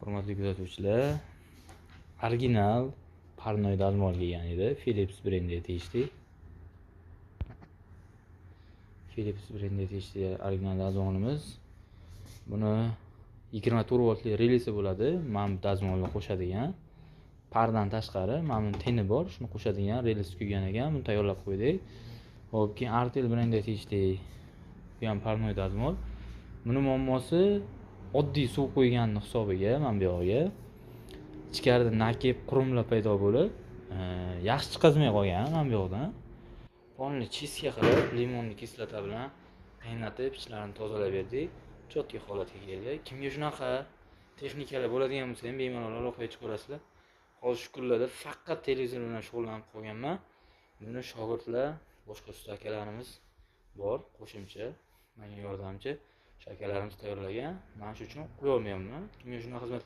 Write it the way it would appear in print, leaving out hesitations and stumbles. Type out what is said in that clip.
Hurmatli kuzatuvchilar, original parnoy dazmol kelgan edi. Philips brendiga tegishli. Philips brendiga tegishli original dazmolimiz. Buni 24 voltli relisi bo'ladi. Mana bu dazmolni qo'shadigan. Pardan tashqari mana bu teni bor, shuni qo'shadigan relis kuygan ekan. Buni tayyorlab qo'ydik. Hop, keyin Artel brendiga tegishli bu ham parnoy dazmol. Buni muammosi oddiy suv qo'yganning hisobiga mana bu yerga ichkarida nakib qurumlar paydo bo'lib, yaxshi chiqazmay qolgan mana bu yerdan. Polni chiska qilib limonni kislota bilan qaynatib ichlarini tozalab berdik. Chotki holatga keldi. Kimga shunaqa texnikalar bo'ladigan bo'lsa ham bemalol aloqaga chiqarasizlar. Hozir shu kunlarda faqat televizor bilan shug'ullanib qolganman. Buni shogirdlar, boshqa usta akalarimiz bor, qo'shimcha, menga yordamchi. Shakalarimiz tayyorlagan. Men shu uchun qo'ya olmayapman. Kimga shunaqa xizmat